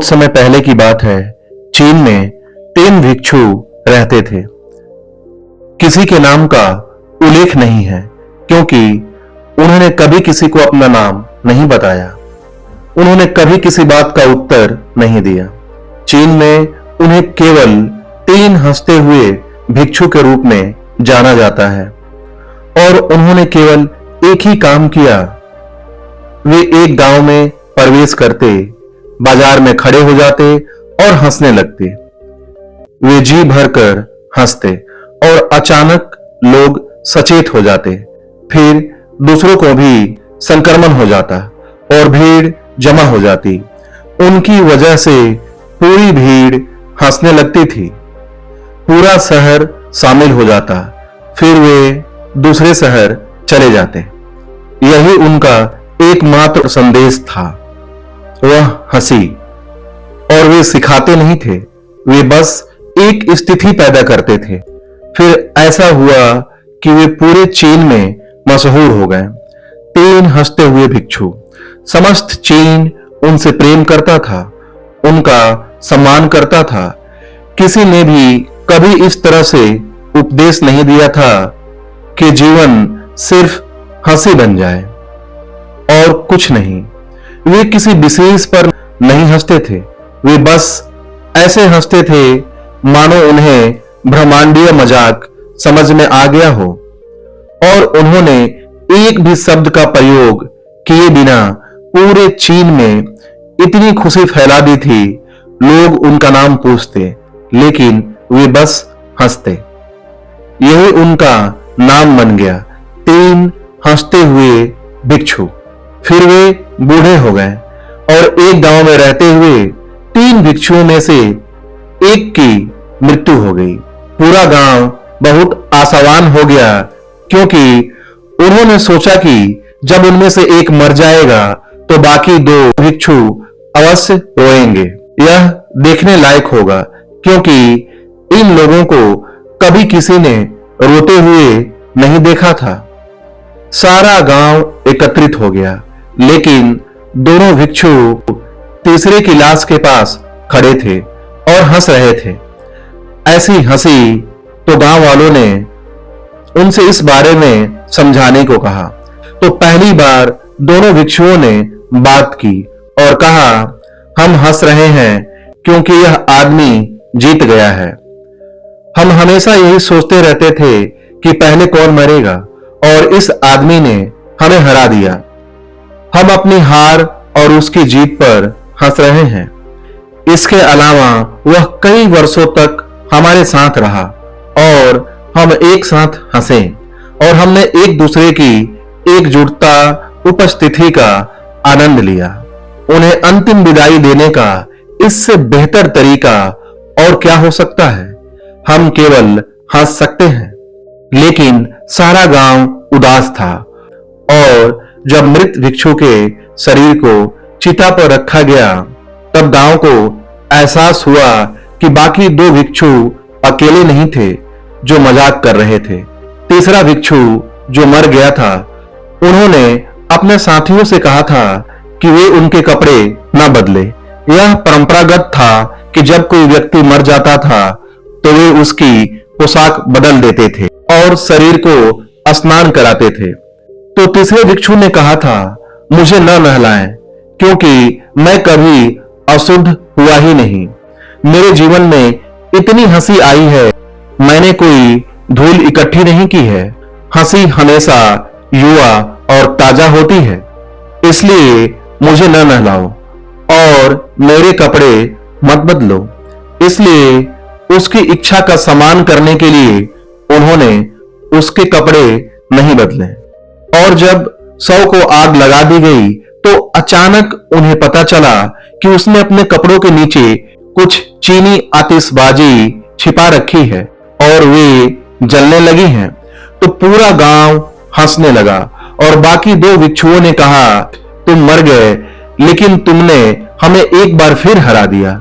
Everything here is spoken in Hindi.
बहुत समय पहले की बात है। चीन में 3 भिक्षु रहते थे। किसी के नाम का उल्लेख नहीं है क्योंकि उन्होंने कभी किसी को अपना नाम नहीं बताया। उन्होंने कभी किसी बात का उत्तर नहीं दिया। चीन में उन्हें केवल 3 हंसते हुए भिक्षु के रूप में जाना जाता है और उन्होंने केवल एक ही काम किया। वे एक गांव में प्रवेश करते, बाजार में खड़े हो जाते और हंसने लगते। वे जी भरकर हंसते और अचानक लोग सचेत हो जाते। फिर दूसरों को भी संक्रमण हो जाता और भीड़ जमा हो जाती। उनकी वजह से पूरी भीड़ हंसने लगती थी। पूरा शहर शामिल हो जाता। फिर वे दूसरे शहर चले जाते। यही उनका एकमात्र संदेश था, वह हंसी। और वे सिखाते नहीं थे, वे बस एक स्थिति पैदा करते थे। फिर ऐसा हुआ कि वे पूरे चीन में मशहूर हो गए। 3 हंसते हुए भिक्षु। समस्त चीन उनसे प्रेम करता था, उनका सम्मान करता था। किसी ने भी कभी इस तरह से उपदेश नहीं दिया था कि जीवन सिर्फ हंसी बन जाए और कुछ नहीं। वे किसी विशेष पर नहीं हंसते थे, वे बस ऐसे हंसते थे मानो उन्हें ब्रह्मांडीय मजाक समझ में आ गया हो। और उन्होंने एक भी शब्द का प्रयोग किए बिना पूरे चीन में इतनी खुशी फैला दी थी। लोग उनका नाम पूछते लेकिन वे बस हंसते। यही उनका नाम बन गया, 3 हंसते हुए भिक्षु। फिर वे बूढ़े हो गए और एक गांव में रहते हुए 3 भिक्षुओं में से एक की मृत्यु हो गई। पूरा गांव बहुत आशावान हो गया क्योंकि उन्होंने सोचा कि जब उनमें से एक मर जाएगा तो बाकी 2 भिक्षु अवश्य रोएंगे। यह देखने लायक होगा क्योंकि इन लोगों को कभी किसी ने रोते हुए नहीं देखा था। सारा गांव एकत्रित हो गया लेकिन दोनों भिक्षु तीसरे की लाश के पास खड़े थे और हंस रहे थे। ऐसी हंसी तो गांव वालों ने उनसे इस बारे में समझाने को कहा। तो पहली बार दोनों भिक्षुओं ने बात की और कहा, हम हंस रहे हैं क्योंकि यह आदमी जीत गया है। हम हमेशा यही सोचते रहते थे कि पहले कौन मरेगा और इस आदमी ने हमें हरा दिया। हम अपनी हार और उसकी जीत पर हंस रहे हैं। इसके अलावा वह कई वर्षों तक हमारे साथ रहा और हम एक साथ हंसे और हमने एक दूसरे की एकजुटता उपस्थिति का आनंद लिया। उन्हें अंतिम विदाई देने का इससे बेहतर तरीका और क्या हो सकता है। हम केवल हंस सकते हैं। लेकिन सारा गांव उदास था और जब मृत भिक्षु के शरीर को चिता पर रखा गया तब गांव को एहसास हुआ कि बाकी 2 भिक्षु अकेले नहीं थे जो मजाक कर रहे थे। तीसरा भिक्षु जो मर गया था, उन्होंने अपने साथियों से कहा था कि वे उनके कपड़े न बदले। यह परंपरागत था कि जब कोई व्यक्ति मर जाता था तो वे उसकी पोशाक बदल देते थे और शरीर को स्नान कराते थे। तो तीसरे भिक्षु ने कहा था, मुझे न नहलाएं क्योंकि मैं कभी अशुद्ध हुआ ही नहीं। मेरे जीवन में इतनी हंसी आई है, मैंने कोई धूल इकट्ठी नहीं की है। हंसी हमेशा युवा और ताजा होती है, इसलिए मुझे न नहलाओ और मेरे कपड़े मत बदलो। इसलिए उसकी इच्छा का सम्मान करने के लिए उन्होंने उसके कपड़े नहीं बदले। और जब शव को आग लगा दी गई तो अचानक उन्हें पता चला कि उसने अपने कपड़ों के नीचे कुछ चीनी आतिशबाजी छिपा रखी है और वे जलने लगी हैं। तो पूरा गांव हंसने लगा और बाकी 2 भिक्षुओं ने कहा, तुम मर गए लेकिन तुमने हमें एक बार फिर हरा दिया।